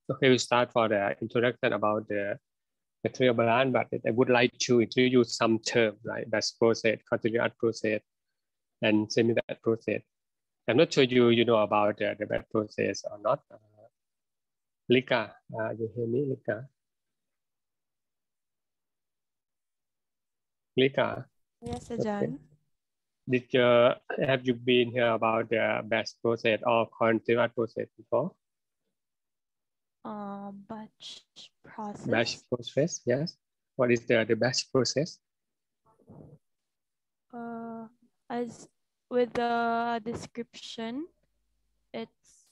Okay, we start for the introduction about the material balance, but I would like to introduce some terms like batch process, continuous process, and semi-batch process. I'm not sure you know about the batch process or not. Lika, you hear me, Lika? Lika? Yes, Ajahn. Okay. Have you been here about the batch process or continuous process before? Batch process. Batch process, yes. What is the batch process? As with the description, it's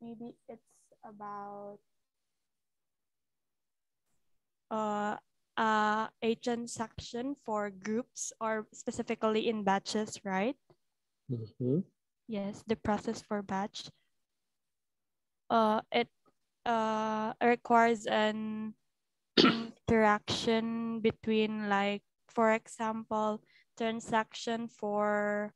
maybe it's about a transaction for groups or specifically in batches, right? Mm-hmm. Yes, the process for batch. It requires an interaction between, like, for example, transaction for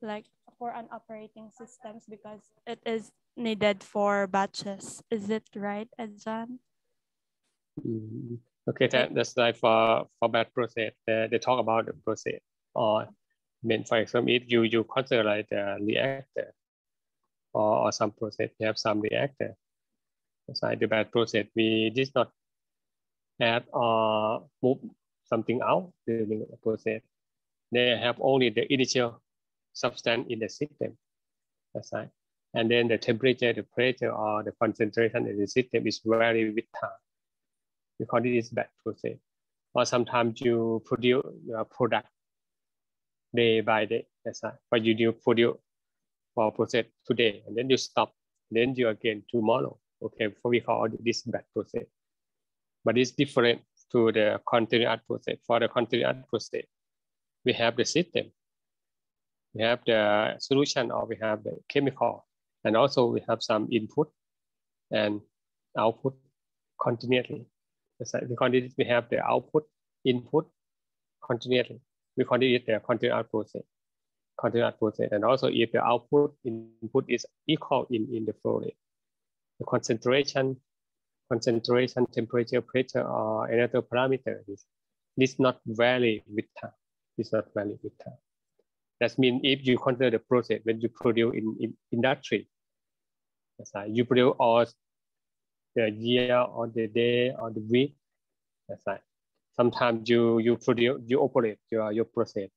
an operating systems, because it is needed for batches. Is it right, Ajahn? Okay, that's like for batch process. They talk about the process. Or for example, if you consider like the reactor or some process, we have some reactor. Inside the batch process, we did not add or move something out during the process. They have only the initial substance in the system. That's right. And then the temperature, the pressure, or the concentration in the system is vary with time. Because it is batch process. Or sometimes you produce your product day by day. That's right. But you do produce for process today, and then you stop. Then you again tomorrow. Okay, for we call this batch process. But it's different to the continuous process. For the continuous process, we have the system, we have the solution, or we have the chemical, and also we have some input and output continuously. Because we have the output, input continuously. We call it the continuous process. Continuous process, and also if the output input is equal in the flow rate, the concentration, temperature, pressure, or another parameter is not vary with time. It's not vary with time. That means if you consider the process when you produce in industry, that's right, you produce all the year or the day or the week. That's right. Sometimes you operate your process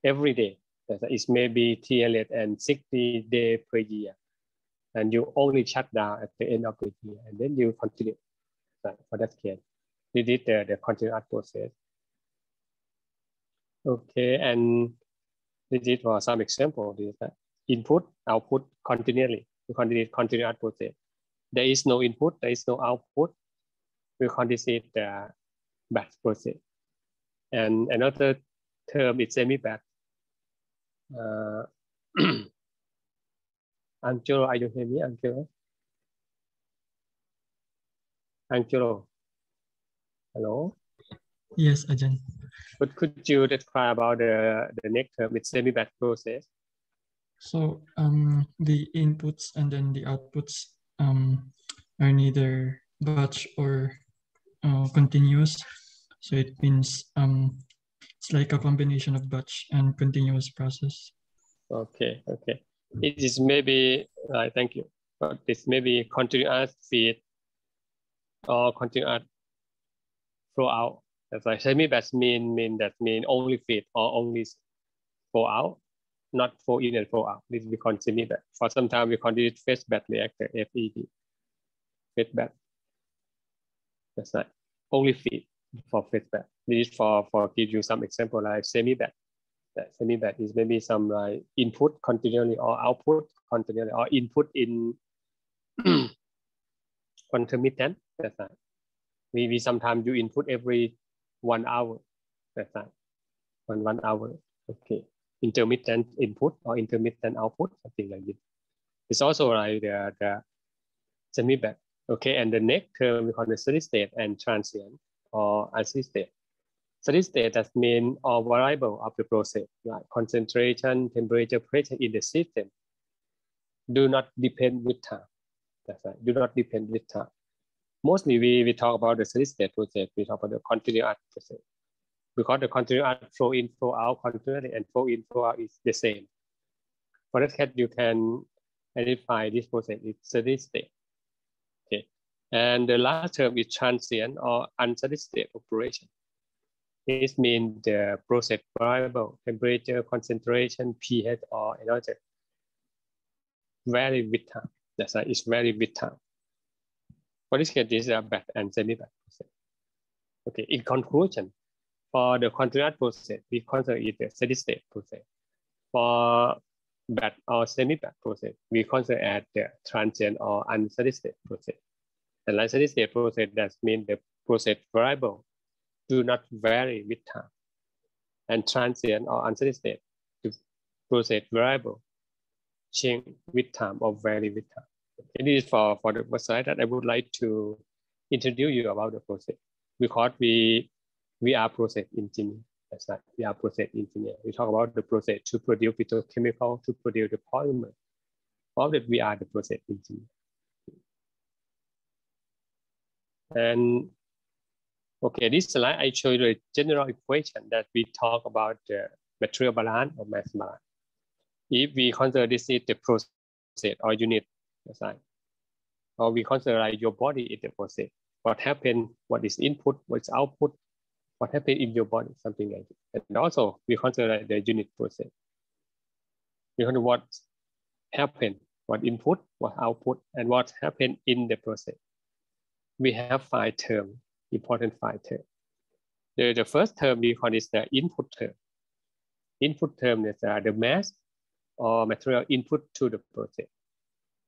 every day. It's maybe 360 days per year, and you only shut down at the end of the year, and then you continue. Right, for that case, this is the continuous process. Okay, and this is for some example. This is input, output continually. We call it continuous process. There is no input, there is no output. We call this the batch process. And another term is semi-batch. Angelo, are you hearing me, Angelo? Angelo, hello? Yes, Ajahn. But could you describe about the next term with semi-batch process? So the inputs and then the outputs are neither batch or continuous. So it means it's like a combination of batch and continuous process. Okay. It is maybe, thank you. But this may be continuous feed or continuous flow out. That's like semi-batch mean only feed or only flow out, not flow in and flow out. This we call semi-batch. For some time we call it phase batch reactor, FED. Phase batch. That's right. Only feed for phase batch. This is for give you some example like semi-batch. Semi-batch is maybe some like input continually or output continually or input in intermittent. That's right. We sometimes do input every 1 hour. That's right. 1 hour. Okay. Intermittent input or intermittent output, something like this. It's also like the semi-batch. Okay. And the next term we call the steady state and transient or unsteady state. Steady state that means all variable of the process, like concentration, temperature, pressure in the system. do not depend with time. That's right. Do not depend with time. Mostly we talk about the steady state process. We talk about the continuous process because the continuous flow in, flow out continuously and flow in, flow out is the same. For that case, you can identify this process is steady state. Okay, and the last term is transient or unsteady state operation. This means the process variable, temperature, concentration, pH, or energy vary with time. That's right, it's vary with time. For this case, this is a batch and semi-batch process. Okay, in conclusion, for the continuous process, we consider it a steady state process. For batch or semi-batch process, we consider as the transient or unsteady state process. The unsteady state process, that means the process variable do not vary with time. And transient or unsteady state, the process variable change with time or vary with time. It is for the slide that I would like to introduce you about the process, because we are process engineer. That's right, we are process engineer. We talk about the process to produce petrochemical, to produce the polymer. All that we are the process engineer. And okay, this slide I show you the general equation that we talk about the material balance or mass balance. If we consider this is the process or unit, that's right, or we consider like your body is the process. What happened? What is input? What is output? What happened in your body? Something like that. And also we consider like the unit process. We consider what happened, what input, what output, and what happened in the process. We have 5 terms, important 5 terms. The first term we call is the input term. Input term is the mass or material input to the process.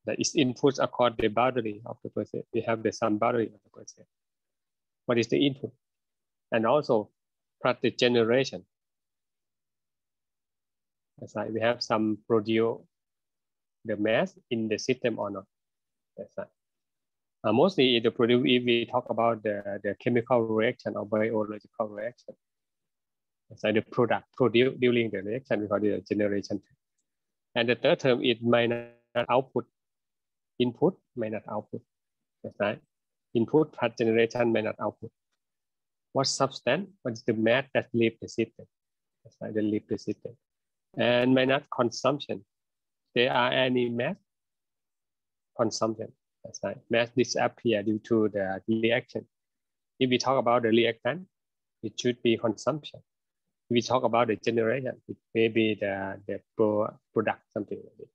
That is input according to the boundary of the process. We have the some boundary of the process. What is the input? And also plus the generation. That's right. We have some produce the mass in the system or not. That's right. Mostly the produce, if we talk about the chemical reaction or biological reaction. That's like the product produced during the reaction, we call it the generation. And the third term is minus output. Input minus output. That's right. Input plus generation minus output. What substance? What is the mass that leaves the system? That's right, they leave the system. And minus consumption. There are any mass consumption. That's right. Mass disappear due to the reaction. If we talk about the reaction, it should be consumption. If we talk about the generation, it may be the product, something like this.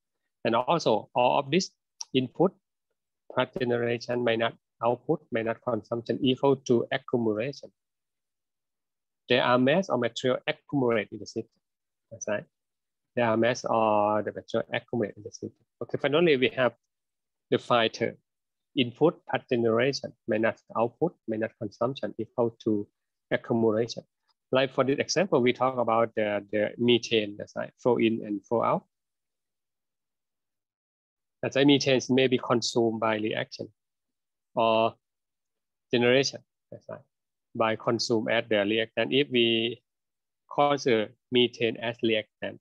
And also all of this input plus generation minus output minus consumption equal to accumulation. There are mass or material accumulate in the system. That's right. There are mass or the material accumulate in the system. Okay, finally we have the 5 terms. Input plus generation minus output minus consumption equal to accumulation. Like for this example, we talk about the methane, that's right, flow in and flow out. That's why methane may be consumed by reaction or generation, that's right, by consumed as the reactant. If we consider methane as reactant,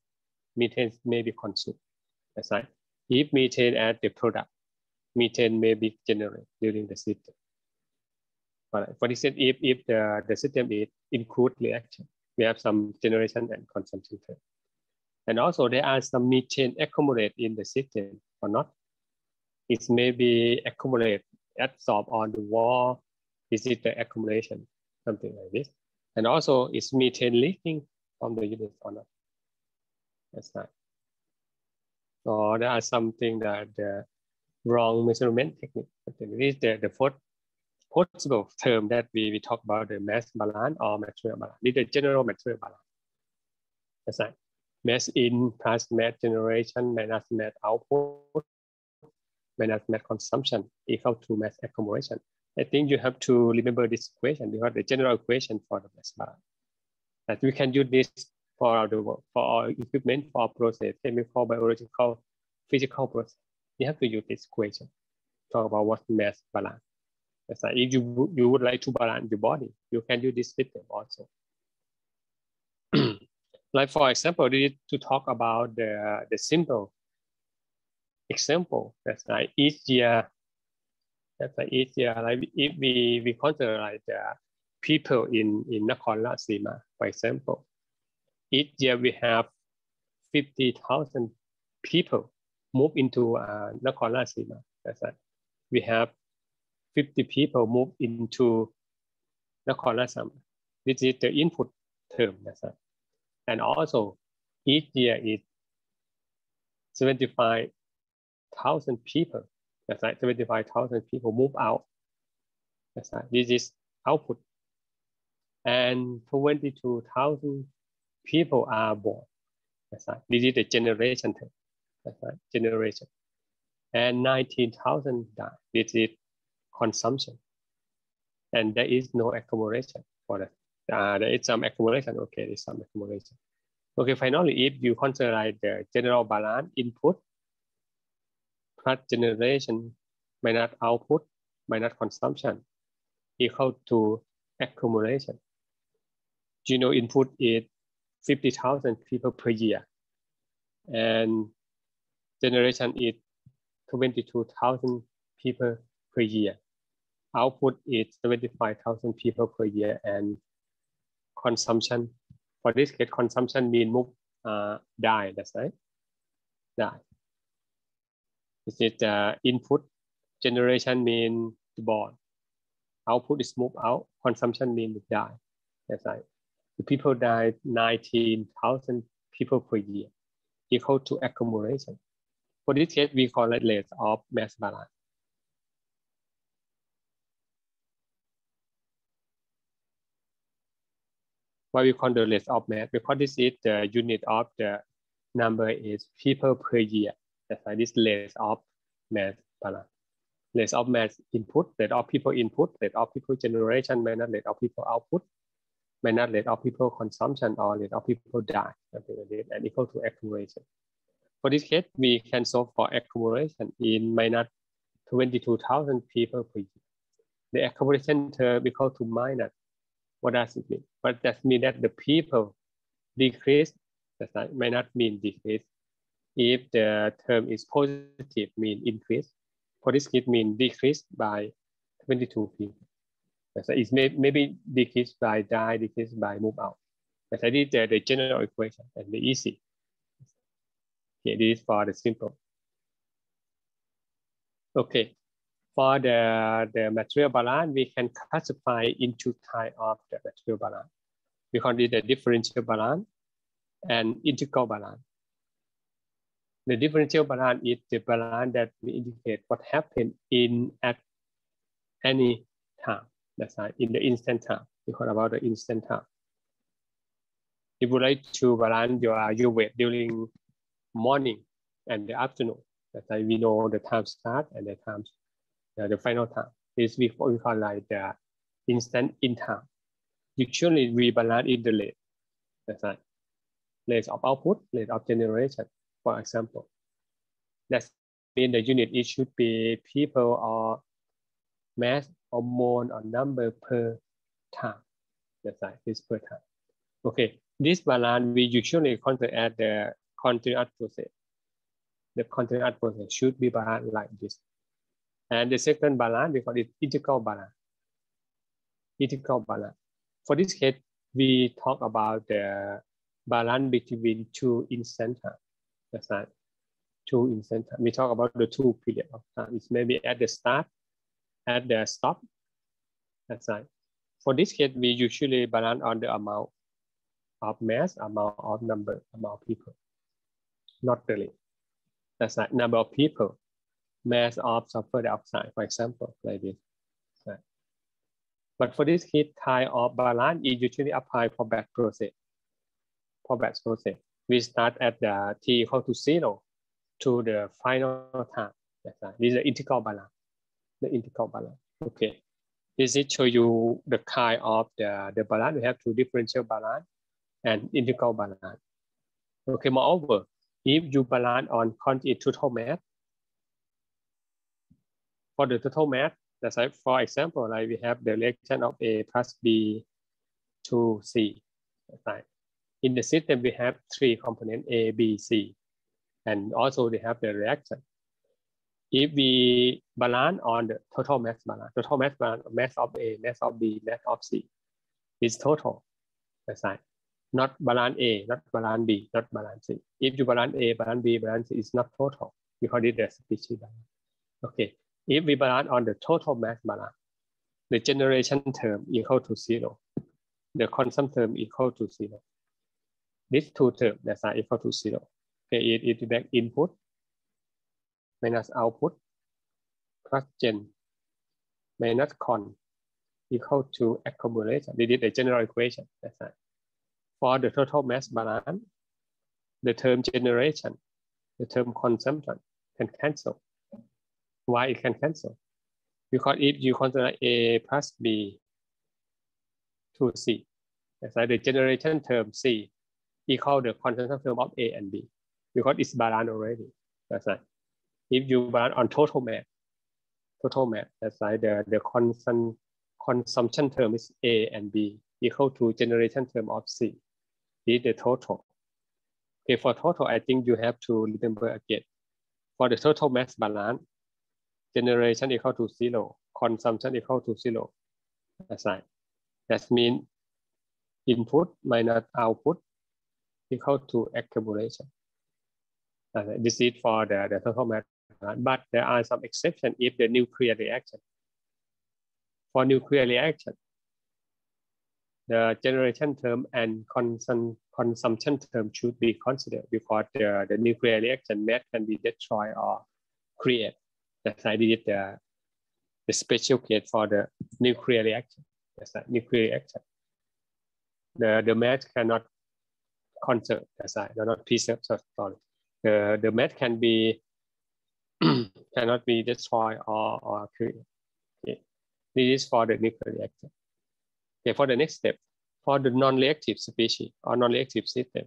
methane may be consumed, that's right. If methane as the product, methane may be generated during the system. But for instance, if the system is include reaction, we have some generation and consumption term. And also there are some methane accumulate in the system or not. It may be accumulate, absorb on the wall. This is the accumulation, something like this. And also is methane leaking from the unit or not. That's right. So there are something that the wrong measurement technique. This is the fourth possible term that we talk about, the mass balance or material balance. This is the general material balance. That's right. Mass in plus mass generation minus mass output minus mass consumption equal to mass accumulation. I think you have to remember this equation because the general equation for the mass balance. That we can use this for our equipment, for our process, chemical, biological, physical process. You have to use this equation. Talk about what mass balance. That's like if you would like to balance your body, you can use this system also. Like for example, we need to talk about the simple example. That's like each year. That's like each year. Like if we consider like the people in Nakhon Ratchasima, for example, each year we have 50,000 people move into Nakhon Ratchasima. That's right. We have 50 people move into Nakhon Ratchasima. This is the input term. That's right. And also each year is 75,000 people. That's right. 75,000 people move out. That's right. This is output. And 22,000 people are born. That's right. This is the generation term. That's right. Generation. And 19,000 die. This is consumption. And there is no accumulation for that. There is some accumulation. Okay, there is some accumulation. Okay, finally, if you consider like the general balance input plus generation minus output minus consumption equal to accumulation. Input is 50,000 people per year, and generation is 22,000 people per year. Output is 75,000 people per year, and consumption, for this case, consumption means move, die, that's right, die. This is input, generation means born, output is move out, consumption means die, that's right. The people die 19,000 people per year, equal to accumulation. For this case, we call it rate of mass balance. Why we call the rate of mass? Because this is the unit of the number is people per year. That's why this rate of mass balance. Rate of mass input, rate of people input, rate of people generation, minus rate of people output, minus rate of people consumption, or rate of people die, and equal to accumulation. For this case, we can solve for accumulation in minus 22,000 people per year. The accumulation term equal to minus. What does it mean? But that means that the people decrease. That's right. Minus mean decrease. If the term is positive, mean increase. For this case, mean decrease by 22 people. That's right. It's maybe decrease by die, decrease by move out. That's right. This is the general equation and the easy. Okay, this is for the simple. Okay, for the material balance, we can classify into type of the material balance. We call it the differential balance and integral balance. The differential balance is the balance that we indicate what happened at any time. That's right, in the instant time. We call about the instant time. If you like to balance your weight during morning and the afternoon, that's why we know the time start and the time, the final time. This we call like the instant in time. Usually we balance in the rate. That's right. Rate of output, rate of generation, for example. That means the unit it should be people or mass or mole or number per time. That's right. This per time. Okay. This balance we usually consider as the continuous process. The continuous process should be balanced like this. And the second balance, we call it integral balance. Integral balance. For this case, we talk about the balance between two instant time. That's right. Two instant time. We talk about the two periods of time. It's maybe at the start, at the stop. That's right. For this case, we usually balance on the amount of mass, amount of number, amount of people. Not really. That's right. Number of people, mass of sulfur dioxide, for example, like this. Right. But for this case, type of balance is usually applied for batch process. For batch process, we start at the t equal to 0 to the final time. That's right. This is the integral balance. The integral balance. Okay. This is show you the kind of the balance. We have two differential balance and integral balance. Okay. Moreover, if you balance on quantity total mass, for the total mass, that's right. For example, like we have the reaction of A plus B to C. That's right. In the system, we have three components A, B, C, and also they have the reaction. if we balance on the total mass balance, mass of A, mass of B, mass of C is total. That's right. Not balance A, not balance B, not balance C. If you balance A, balance B, balance C, is not total because it is species balance. Okay. If we balance on the total mass balance, the generation term equal to 0. The consumption term equal to 0. These two terms that are equal to 0. Okay, it is back input minus output plus gen minus con equal to accumulation. This is the general equation. That's right. For the total mass balance, the term generation, the term consumption can cancel. Why it can cancel? Because if you consider A plus B to C, that's right, the generation term C equal the consumption term of A and B because it's balanced already. That's right. If you balance on total mass, that's right, the consumption term is A and B equal to generation term of C. This is the total. Okay, for total, I think you have to remember again. For the total mass balance, generation equal to 0, consumption equal to 0. That's right. That means input minus output equal to accumulation. This is for the total mass balance, but there are some exceptions if the nuclear reaction. For nuclear reaction, the generation term and consumption term should be considered because the nuclear reaction mass can be destroyed or created. That's why this is the special case for the nuclear reaction. That's right, nuclear reaction. The mass cannot conserve. That's right, not preserve. Sorry. The mass can be cannot be destroyed or created. Okay. This is for the nuclear reaction. Okay, for the next step, for the non-reactive species or non-reactive system,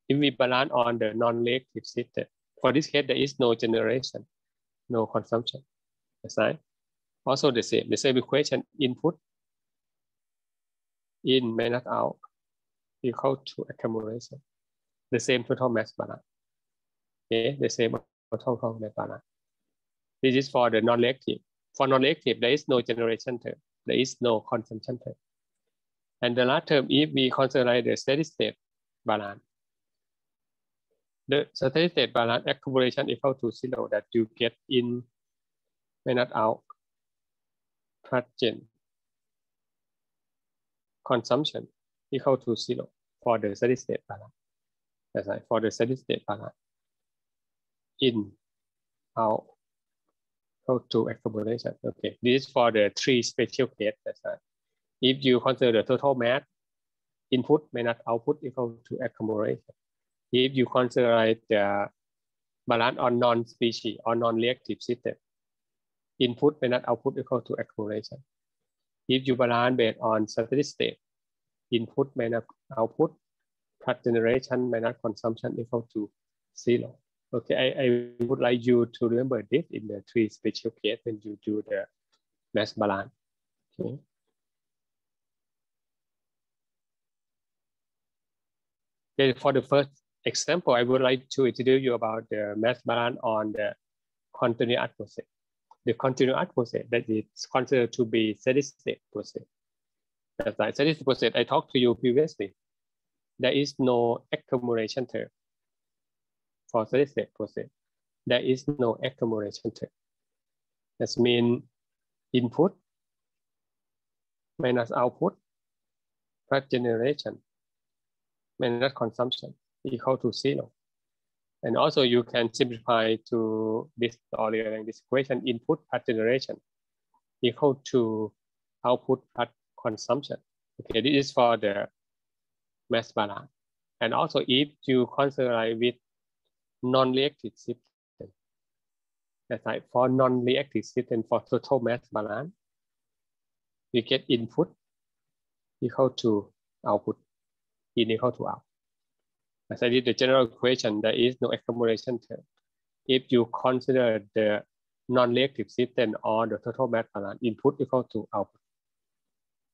if we balance on the non-reactive system, for this case, there is no generation, no consumption. That's right. Also the same equation, input in minus out equal to accumulation. The same total mass balance. Okay, the same total mass balance. This is for the non-reactive. For non-reactive, there is no generation term. There is no consumption term. And the last term, if we consider the steady state balance, the steady state balance accumulation equal to 0 that you get in minus out plus gen consumption equal to 0 for the steady state balance. That's right, for the steady state balance. In, out, equal to accumulation. Okay, this is for the three special cases. That's right. If you consider the total mass, input minus output equal to accumulation. If you consider the balance on non-species or non-reactive system, input minus output equal to accumulation. If you balance based on steady state, input minus output plus generation minus consumption equal to 0. Okay, I would like you to remember this in the three special cases when you do the mass balance. Okay. Okay, for the first example, I would like to introduce you about the mass balance on the continuous process. The continuous process that is considered to be steady state process. That's right, steady state process. I talked to you previously. There is no accumulation term for steady state process. There is no accumulation term. That means input minus output plus generation minus consumption equal to 0. And also you can simplify to this or this equation, input plus generation equal to output plus consumption. Okay, this is for the mass balance. And also if you consider with non-reactive system, that's right, for non-reactive system for total mass balance, we get input equal to output, in equal to out. As I did the general equation, there is no accumulation term. If you consider the non-reactive system or the total mass balance, input equal to output.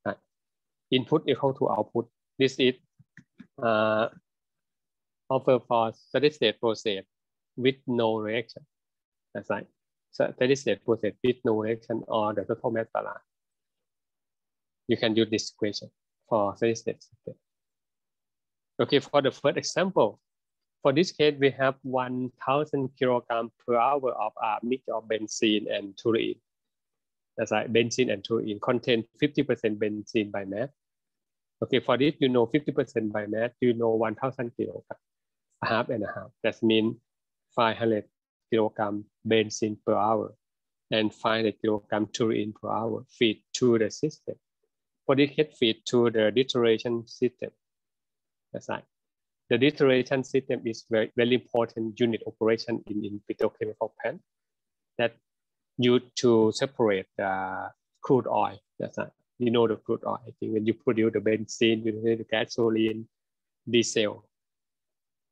Right. Input equal to output. This is offer for steady state process with no reaction. That's right. So steady state process with no reaction or the total mass balance. You can use this equation for steady state system. Okay, for the first example, for this case, we have 1,000 kilograms per hour of a mixture of benzene and toluene. That's right, benzene and toluene contain 50% benzene by mass. Okay, for this, you know 50% by mass, you know 1,000 kilograms, half and a half. That means 500 kilograms benzene per hour and 500 kilograms toluene per hour feed to the system. For this case, feed to the distillation system. That's right. The distillation system is very, very important unit operation in petrochemical plant that used to separate crude oil. That's right. You know the crude oil. I think when you produce the benzene, you need the gasoline, diesel,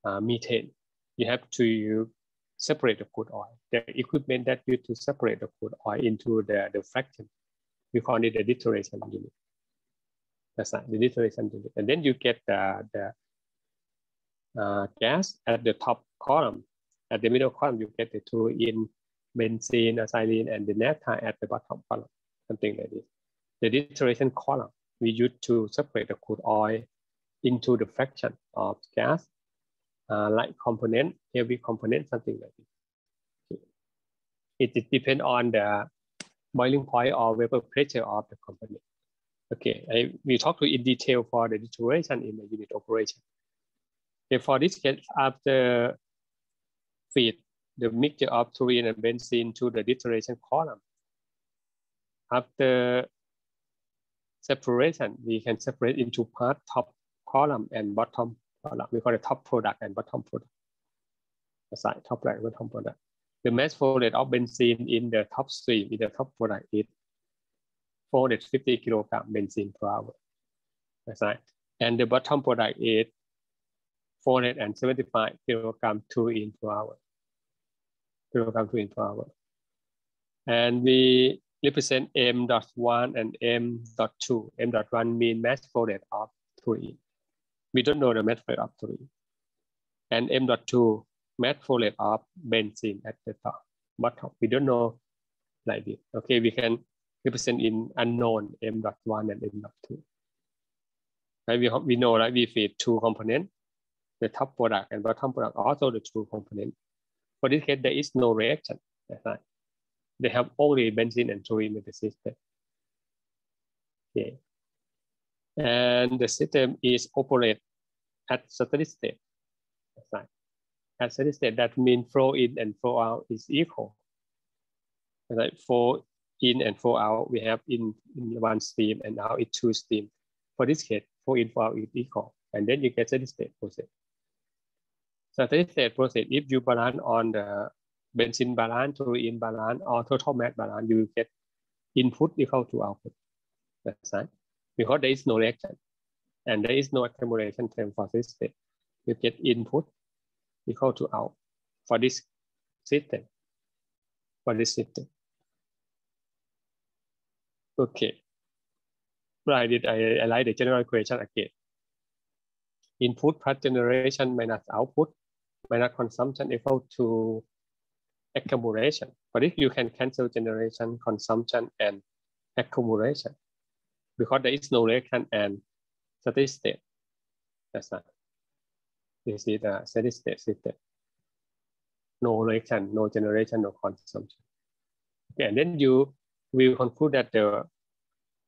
methane. You have to separate the crude oil. The equipment that used to separate the crude oil into the fraction, we call it the distillation unit. That's right, the distillation unit. And then you get the gas at the top column. At the middle column, you get the toluene, benzene, acetylene, and the naphtha at the bottom column, something like this. The distillation column, we use to separate the crude oil into the fraction of gas, light component, heavy component, something like this. Okay. It depends on the boiling point or vapor pressure of the component. Okay, we talk to in detail for the distillation in the unit operation. Okay, for this case, after feed the mixture of toluene and benzene to the distillation column, after separation, we can separate into part top column and bottom column. We call it top product and bottom product. Aside top product and bottom product. The mass flow rate of benzene in the top stream, in the top product is 450 kilograms benzene per hour. That's right. And the bottom product is 475 kilograms toluene per hour. And we represent M.1 and M.2. M.1 means mass flow rate of toluene. We don't know the mass flow rate of toluene. And M.2 mass flow rate of benzene at the top, bottom. We don't know like this. Okay, we can represent in unknown M.1 and M.2. Right? We know that we feed two components, the top product and bottom product, also the two components. For this case, there is no reaction. That's right. They have only benzene and toluene in the system. Okay. And the system is operated at steady state. That's right. At steady state, that means flow in and flow out is equal. Like flow in and flow out, we have in one stream and out in two streams. For this case, flow in, flow out is equal. And then you get steady state process. So steady state process, if you balance on the benzene balance, toluene balance, or total mass balance, you get input equal to output. That's right. Because there is no reaction and there is no accumulation term for this state. You get input equal to out for this system. Okay. Right. I like the general equation again. Input plus generation minus output minus consumption equal to accumulation. For this, you can cancel generation, consumption, and accumulation because there is no reaction and steady state. That's right. This is the steady state system. No reaction, no generation, no consumption. Okay, and then you will conclude that the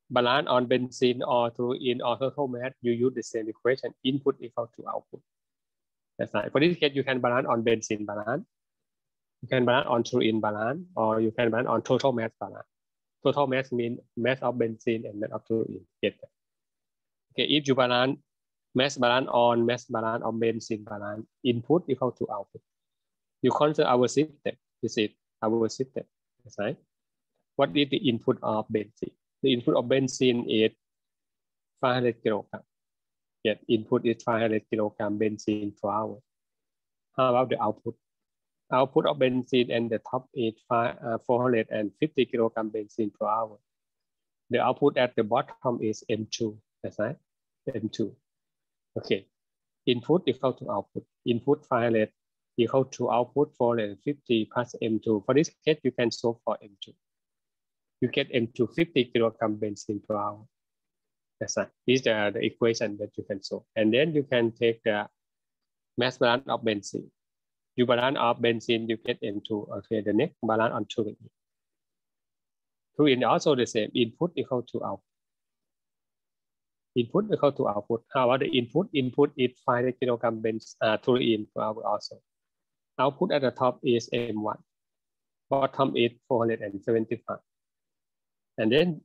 balance on benzene or toluene or total mass, you use the same equation, input equal to output. That's right. For this case, you can balance on benzene balance, you can balance on toluene balance, or you can balance on total mass balance. Total mass means mass of benzene and mass of toluene. Get that? Okay, if you balance mass balance on mass balance of benzene balance, input equal to output. You consider our system. This is our system. That's right. What is the input of benzene? The input of benzene is 500 kilograms. Yet input is 500 kilograms benzene per hour. How about the output? Output of benzene and the top is 450 kilograms benzene per hour. The output at the bottom is M2. That's right, M2. Okay, input equal to output. Input 500 equal to output 450 plus M2. For this case, you can solve for M2. You get M2 50 kilogram benzene per hour. That's right. These are the equation that you can solve. And then you can take the mass balance of benzene. You balance of benzene, you get M2. Okay, the next balance on toluene. Toluene also the same. Input equal to output. Input equal to output. How about the input? Input is 5 kilogram toluene per hour also. Output at the top is M1. Bottom is 475. And then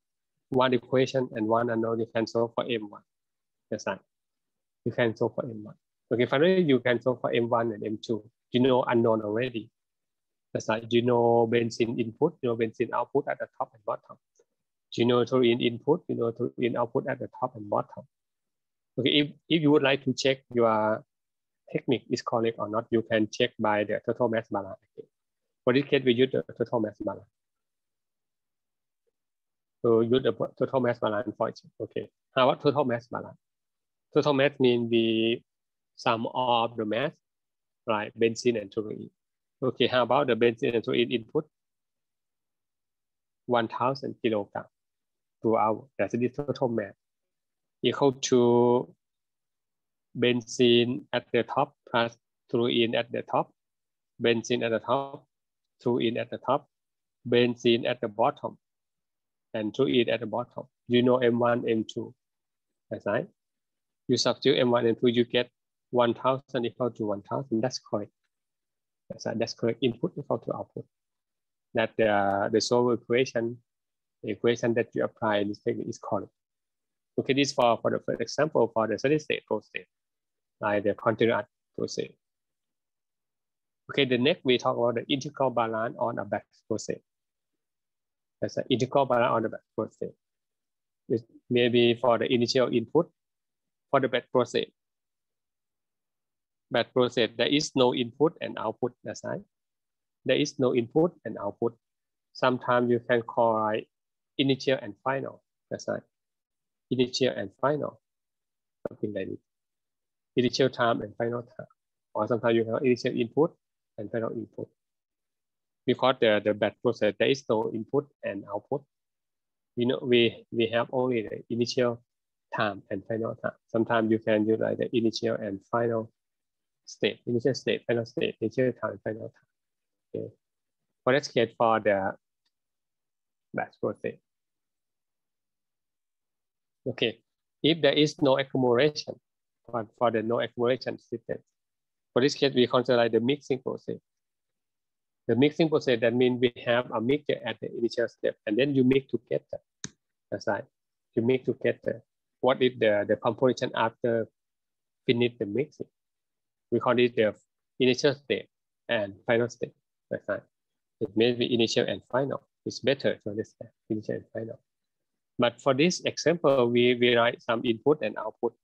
one equation and one unknown you can solve for M1. That's right. You can solve for M1. Okay, finally you can solve for M1 and M2. You know unknown already. That's right. You know benzene input, you know benzene output at the top and bottom. You know toluene input, you know toluene output at the top and bottom. Okay, if you would like to check your technique is correct or not, you can check by the total mass balance. Okay. For this case, we use the total mass balance. So use the total mass balance for it. Okay. How about total mass balance? Total mass means the sum of the mass, right? Benzene and toluene. Okay. How about the benzene and toluene input? 1,000 kilogram per hour. That's the total mass. Equal to benzene at the top plus toluene at the top, benzene at the top, toluene at the top, benzene at the bottom, and toluene at the bottom. You know M1, M2. That's right. You substitute M1 and 2, you get 1,000 equal to 1,000. That's correct. That's right. That's correct. Input equal to output. That the solver equation, the equation that you apply in this technique is correct. Okay, this for the first example for the steady state process, like the continuous process. Okay, the next we talk about the integral balance on a batch process. That's an integral balance on the batch process. It may be for the initial input for the batch process. Batch process, there is no input and output. That's right. There is no input and output. Sometimes you can call it initial and final. That's right. Initial and final, something like this. Initial time and final time. Or sometimes you have initial input and final input. Because the batch process, there is no input and output. You know, we have only the initial time and final time. Sometimes you can use like the initial and final state, initial state, final state, initial time, final time. Okay. For that case, for the batch process. Okay, if there is no accumulation, for the no accumulation system, for this case, we consider like the mixing process. The mixing process, that means we have a mixture at the initial step, and then you mix together. That's right. You mix together. What is the composition after finish the mixing? We call it the initial state and final state. That's right. It may be initial and final. It's better to understand initial and final. But for this example, we write some input and output.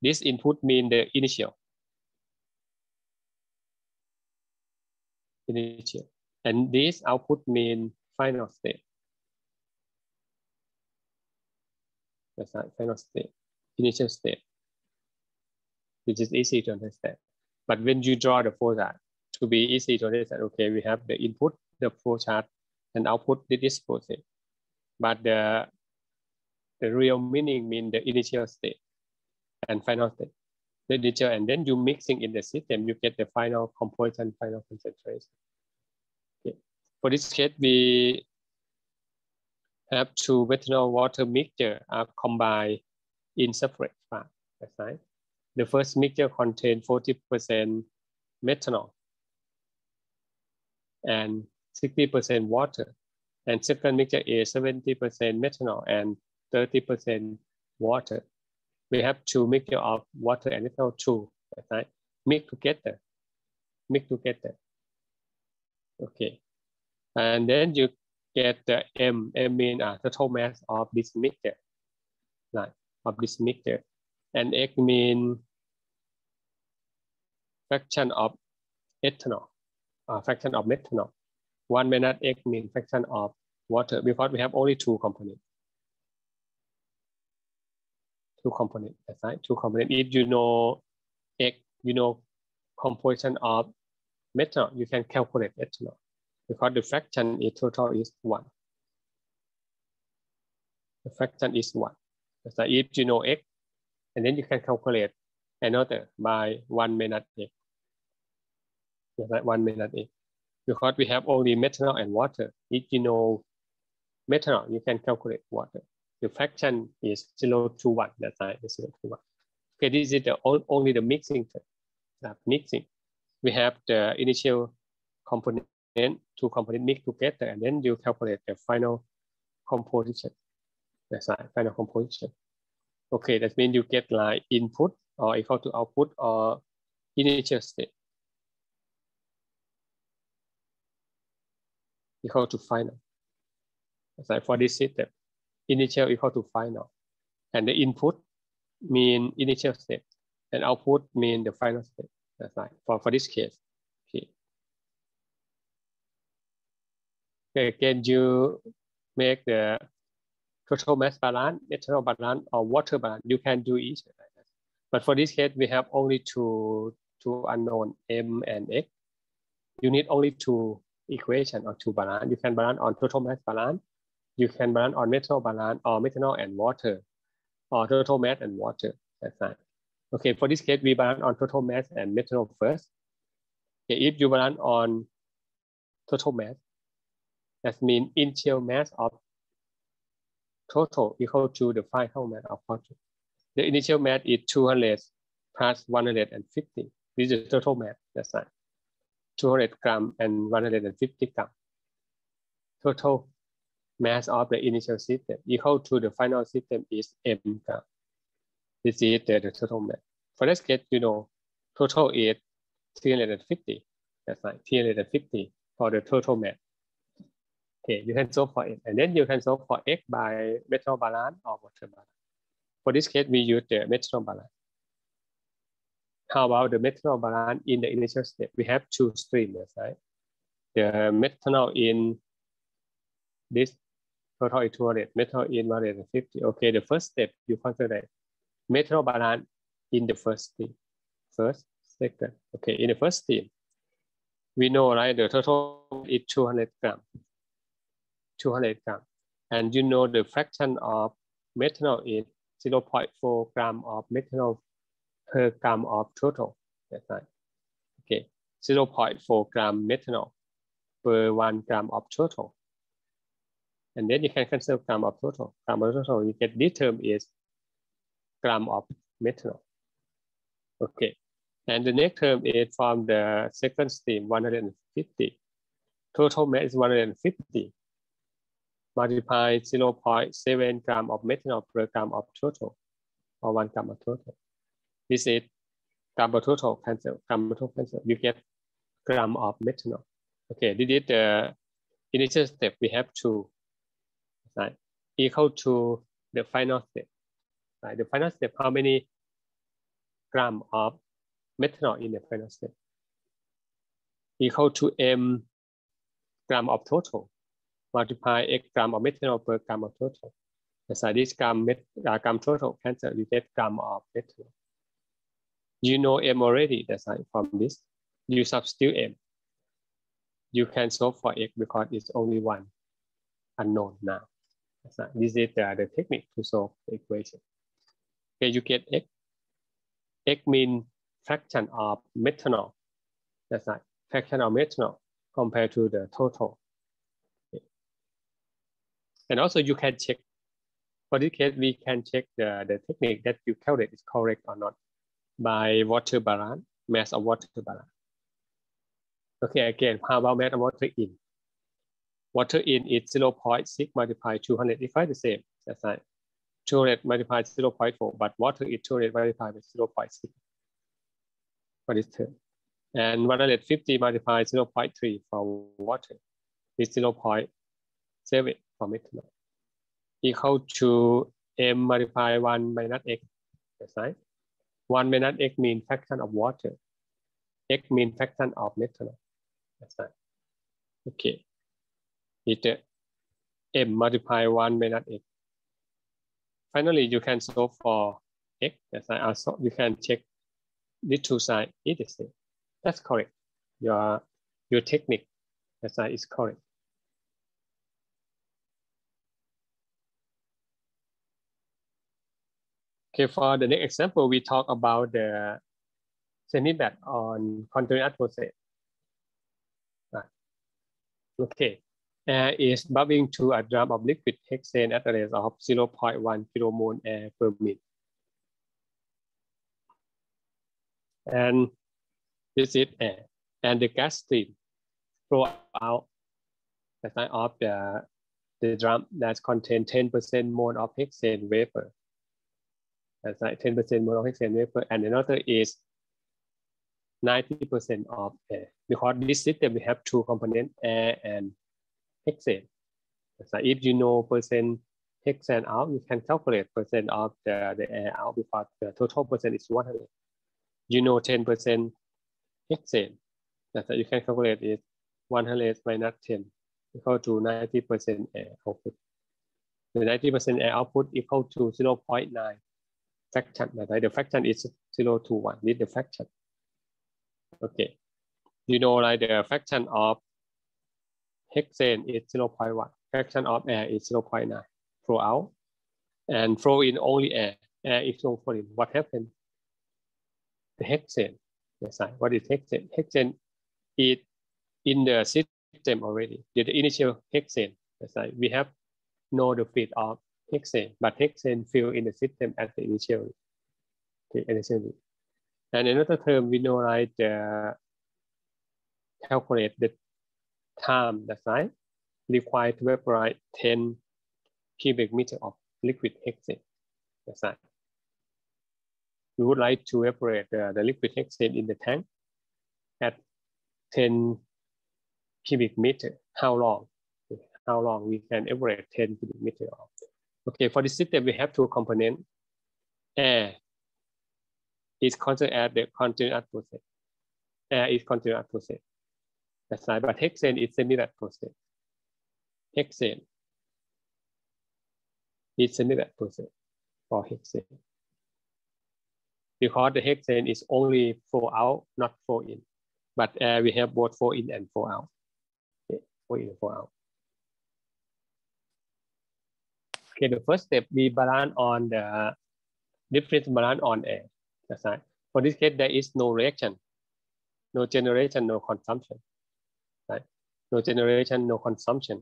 This input means the initial. And this output means final state. That's right, final state, initial state, which is easy to understand. But when you draw the flowchart, to be easy to understand, okay, we have the input, the flowchart, and output this process. But the real meaning means the initial state and final state. The initial, and then you mixing in the system, you get the final composition, final concentration. Okay. For this case, we have two methanol water mixture are combined in separate parts. That's right. The first mixture contains 40% methanol and 60% water. And second mixture is 70% methanol and 30% water. We have two mixture of water and methanol too. That's right. Mix together. Mix together. Okay. And then you get the M. M means total mass of this mixture. Right. Of this mixture. And X means fraction of ethanol. Fraction of methanol. 1 minus X means fraction of water, because we have only two components. Two components, that's right, two components. If you know X, you know composition of methanol, you can calculate ethanol because the fraction is total is 1. The fraction is 1. So if you know X, and then you can calculate another by 1 minus X. Just like 1 minus X. Because we have only methanol and water. If you know methanol, you can calculate water. The fraction is 0 to 1. That's right, 0 to 1. Okay, this is the only the mixing term. Mixing. We have the initial component, 2 components mixed together, and then you calculate the final composition. That's right, final composition. Okay, that means you get like input or equal to output or initial state equal to final. That's right, for this system, initial equal to final. And the input mean initial state and output mean the final state. That's right, for this case. Okay. Okay, can you make the total mass balance, ethanol balance, or water balance? You can do each. But for this case, we have only two unknown, M and X. You need only 2 equations or 2 balance. You can balance on total mass balance. You can balance on methanol balance or methanol and water, or total mass and water. That's right. Okay, for this case, we balance on total mass and methanol first. Okay, if you balance on total mass, that means initial mass of total equal to the final mass of total. The initial mass is 200 plus 150. This is the total mass. That's right. 200 gram and 150 gram. Total mass of the initial system equal to the final system is m gram. This is the total mass. For this case, you know, total is 350. That's right, 350 for the total mass. Okay, you can solve for it, and then you can solve for X by methanol balance or water balance. For this case, we use the methanol balance. How about the methanol balance in the initial step? We have 2 streams, right? The methanol in this total is 200, methanol in 150. Okay, the first step you consider methanol balance in the first stream. First, second. Okay, in the first stream, we know, right, the total is 200 gram. 200 gram. And you know the fraction of methanol is 0.4 gram of methanol per gram of total. That's right. Okay, 0.4 gram methanol per 1 gram of total. And then you can cancel gram of total. Gram of total, you get this term is gram of methanol. Okay, and the next term is from the second stream, 150. Total mass is 150. Multiply 0.7 gram of methanol per gram of total, or 1 gram of total. This is gram of total cancel, gram of total cancel. You get gram of methanol. Okay, this is the initial step. We have 2, right, equal to the final step. Right, the final step, how many gram of methanol in the final step? Equal to m gram of total. Multiply X gram of methanol per gram of total. So this gram total cancel, you get gram of methanol. You know M already, that's right, from this. You substitute M. You can solve for X because it's only 1 unknown now. That's right. This is the technique to solve the equation. Okay, you get X. X means fraction of methanol. That's right, fraction of methanol compared to the total. And also you can check, for this case, we can check the technique that you calculate is correct or not by water balance, mass of water balance. Okay, again, how about mass of water in? Water in is 0.6 multiplied 200, it's quite the same, that's right. 200 multiplied 0.4, but water is 200 multiplied with 0.6 for this term. And 150 multiplied 0.3 for water is 0.7 for methanol, equal to m multiplied 1 minus x. That's right. 1 minus x means fraction of water. X means fraction of methanol. That's right. Okay. It's m multiplied 1 minus x. Finally, you can solve for x. That's right. Also, you can check these 2 sides is the same. That's correct. your technique. That's right, is correct. Okay, for the next example, we talk about the semi-batch on continuous process. Okay, air is bubbling to a drum of liquid hexane at a rate of 0.1 kilomole air per minute. And this is air. And the gas stream flow out the side of the drum that contains 10% mole of hexane vapor. That's like 10% mole of hexane vapor. And another is 90% of air. Because this system, we have two components, air and hexane. So if you know percent hexane out, you can calculate percent of the air out because the total percent is 100. You know 10% hexane. That's you can calculate it 100 minus 10 equal to 90% air output. The 90% air output equal to 0.9 fraction. The fraction is 0 to 1 with the fraction. Okay. You know like the fraction of hexane is 0.1. Fraction of air is 0.9. Flow out and flow in only air. Air is no flow in. What happened? The hexane. That's right. What is hexane? Hexane is in the system already. The initial hexane. That's right. We have no the feed of hexane, but hexane fill in the system at the initial. Okay, initially. And another term we know like calculate the time. That's right. Required to evaporate 10 cubic meter of liquid hexane. That's right. We would like to evaporate the liquid hexane in the tank at 10 cubic meter. How long? How long we can evaporate 10 cubic meter of? Okay, for the system, we have two components. Air is considered as the continuous process. Air is continuous process. That's right, but hexane is semi-batch process. Hexane is semi-batch process for hexane. Because the hexane is only flow out, not flow in. But we have both flow in and flow out. Okay, flow in and flow out. Okay, the first step, we balance on the difference balance on air. That's right. For this case, there is no reaction, no generation, no consumption. Right? No generation, no consumption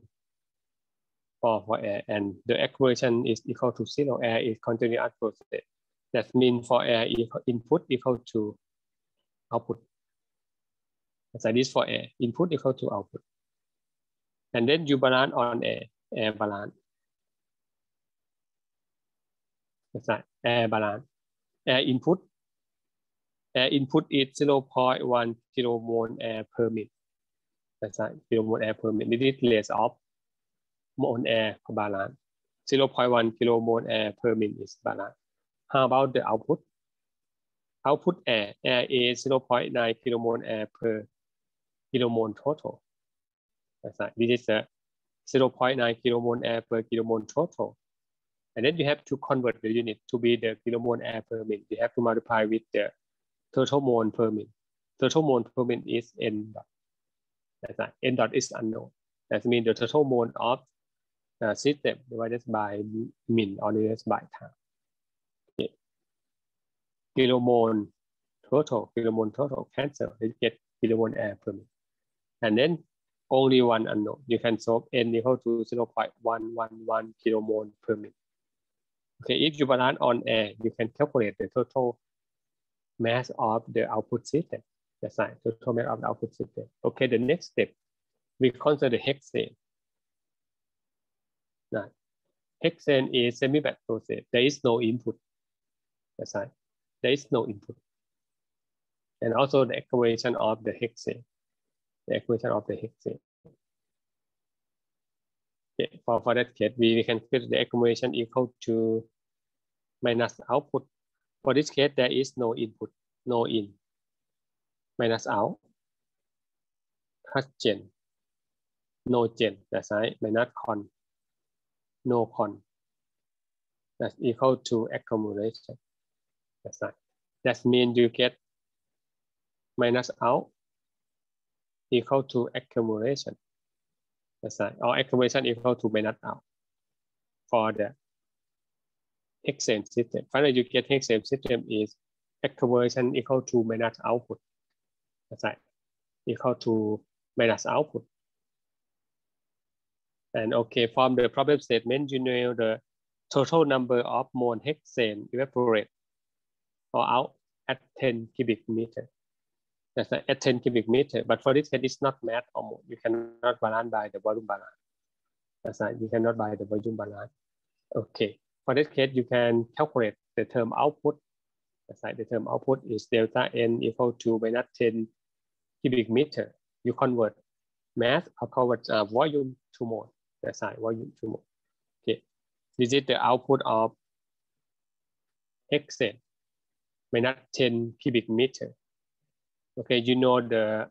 for air. And the equation is equal to 0. Air is continuous process. That means for air, input equal to output. That's like this for air, input equal to output. And then you balance on air balance. That's right, air balance. Air input is 0.1 kilomole air per minute. That's right, kilomole air per minute. This is less of mole air per balance. 0.1 kilomole air per minute is balance. How about the output? Output air is 0.9 kilomole air per kilomole total. That's right. This is a 0.9 kilomole air per kilomole total. And then you have to convert the unit to be the kilomole air per minute. You have to multiply with the total mole per minute. Total mole per minute is N dot. That's right. N dot is unknown. That means the total mole of the system divided by min or divided by time. Kilomole total cancel, you get kilomole air per minute. And then only one unknown. You can solve N equal to 0.111 kilomole per minute. Okay, if you balance on air, you can calculate the total mass of the output system. That's right, total mass of the output system. Okay, the next step, we consider hexane. Now, hexane is semi-batch process. There is no input. That's right. There is no input. And also the equation of the hexane. The equation of the hexane. Okay, for that case, we can put the equation equal to minus output. For this case, there is no input, no in. Minus out. Plus gen. No gen. That's right. Minus con. No con. That's equal to accumulation. That's right. That means you get minus out equal to accumulation. That's right. Or accumulation equal to minus out for the hexane system. Finally, you get hexane system is accumulation equal to minus output. That's right. Equal to minus output. And okay, from the problem statement, you know the total number of mole hexane evaporate or out at 10 cubic meter. That's right, at 10 cubic meter. But for this case, it's not math or mole. You cannot balance by the volume balance. That's right, you cannot buy the volume balance. Okay, for this case, you can calculate the term output. That's right, the term output is delta N equal to minus 10 cubic meter. You convert mass or convert volume to mole. That's right, volume to mole. Okay, this is the output of hexane, minus 10 cubic meter. Okay, you know the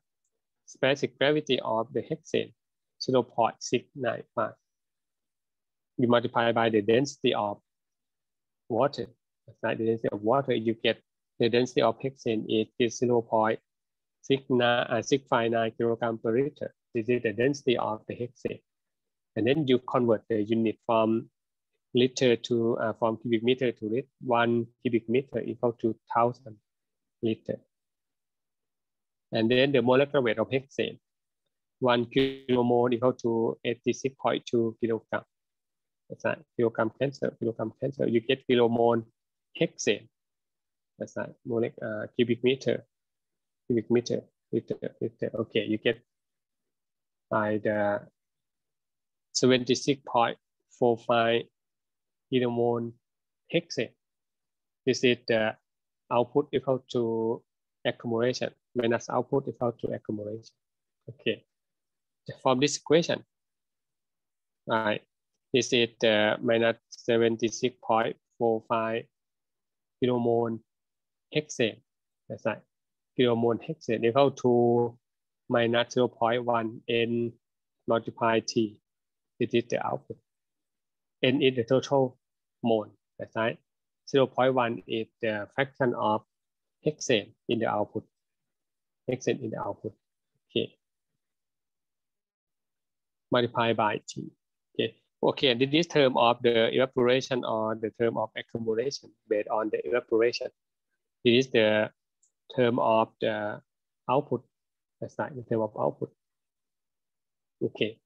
specific gravity of the hexane, 0.695. You multiply by the density of water. That's right, the density of water, you get the density of hexane is 0.659 kilogram per liter. This is the density of the hexane. And then you convert the unit from liter to from cubic meter to liter. 1 cubic meter equal to 1,000 liter. And then the molecular weight of hexane, 1 kilomole equal to 86.2 kilogram. That's right, kilogram cancel. You get kilomole hexane. That's right, cubic meter, liter. Okay, you get by the 76.45 kilomole hexane. This is the output equal to accumulation, minus output equal to accumulation. Okay, from this equation, right, this is the minus 76.45 kilomole hexane. That's right, kilomole hexane equal to minus 0.1 N multiplied T. This is the output. N is the total mole. That's right. 0.1 is the fraction of hexane in the output. Hexane in the output. Okay. Multiplied by T. Okay. Okay. This term of the evaporation or the term of accumulation based on the evaporation. This is the term of the output. That's right. The term of output. Okay.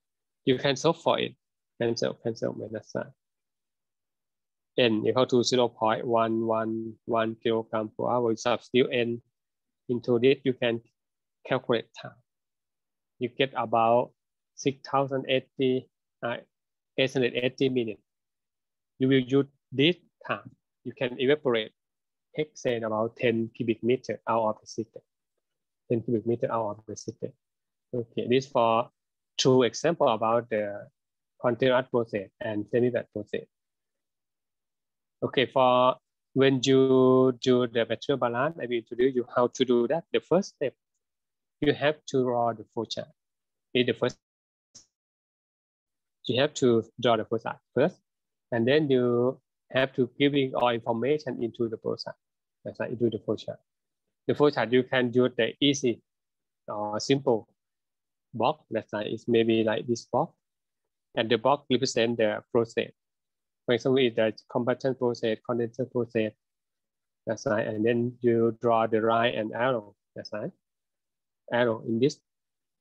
You can solve for it. Cancel minus sign. N equal to 0.111 kilogram per hour. You substitute N into this, you can calculate time. You get about 880 minutes. You will use this time. You can evaporate hexane about 10 cubic meter out of the system. 10 cubic meter out of the system. Okay, this for two example about the continuous process and semi-batch process. Okay, for when you do the material balance, I will introduce you how to do that. The first step, you have to draw the flowchart. In the first, you have to draw the flowchart first, and then you have to giving all information into the flowchart. That's right, into the flowchart. The flowchart you can use the easy or simple box. That's right, it's maybe like this box, and the box represents the process. For example, it's the combustion process, condensation process. That's right. And then you draw the line and arrow. That's right. Arrow in this,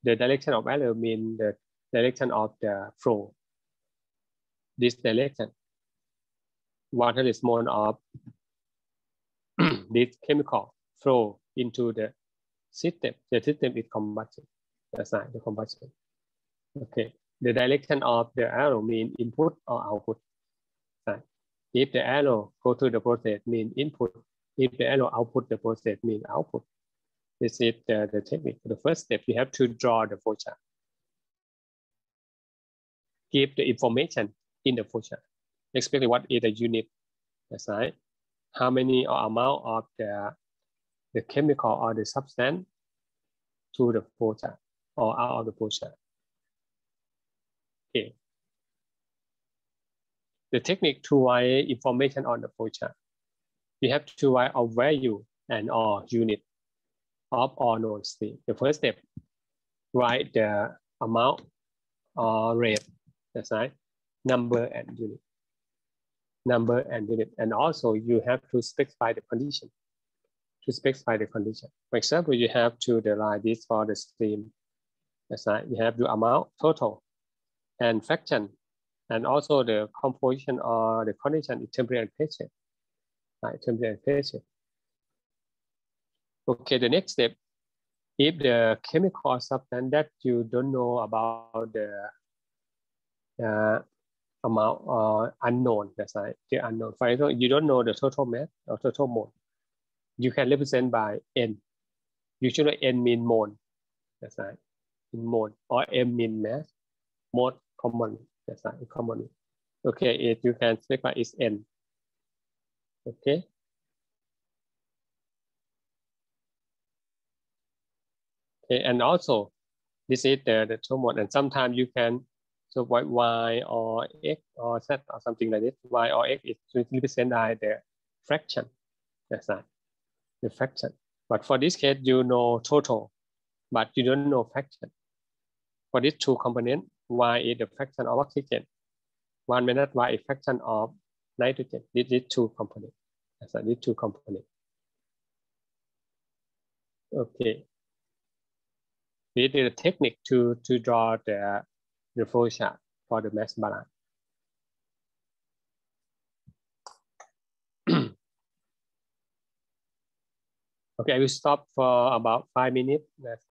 the direction of arrow means the direction of the flow. This direction. Water is more of this chemical flow into the system. The system is combustion. That's right, the combustion. Okay. The direction of the arrow means input or output. Right. If the arrow go to the process, mean input. If the arrow output the process, mean output. This is the technique. The first step, you have to draw the flowchart. Give the information in the flowchart, especially what is the unit. That's right. How many or amount of the chemical or the substance to the flowchart or out of the flowchart. Okay. The technique to write information on the flowchart. You have to write a value and or unit of all known stream. The first step, write the amount or rate. That's right. Number and unit. Number and unit. And also you have to specify the condition. To specify the condition. For example, you have to derive this for the stream. That's right. You have the amount, total, and fraction, and also the composition or the condition is temperature and pressure. Right, temperature and pressure. Okay, the next step, if the chemical substance that you don't know about the amount or unknown, that's right, the unknown. For example, you don't know the total mass or total mole. You can represent by N. Usually N mean mole, that's right, in mole, or M mean mass, most common, that's right, common. Okay, if you can specify is N. Okay. Okay, and also this is the total, and sometimes you can so y or x or z or something like this. Y or x is represented by the fraction. That's right, the fraction. But for this case, you know total, but you don't know fraction. For these two components, y is the fraction of oxygen, 1 minute y is fraction of nitrogen. These two components. That's right, these two components. Okay. This is a technique to draw the flow chart for the mass balance. Okay, I will stop for about 5 minutes.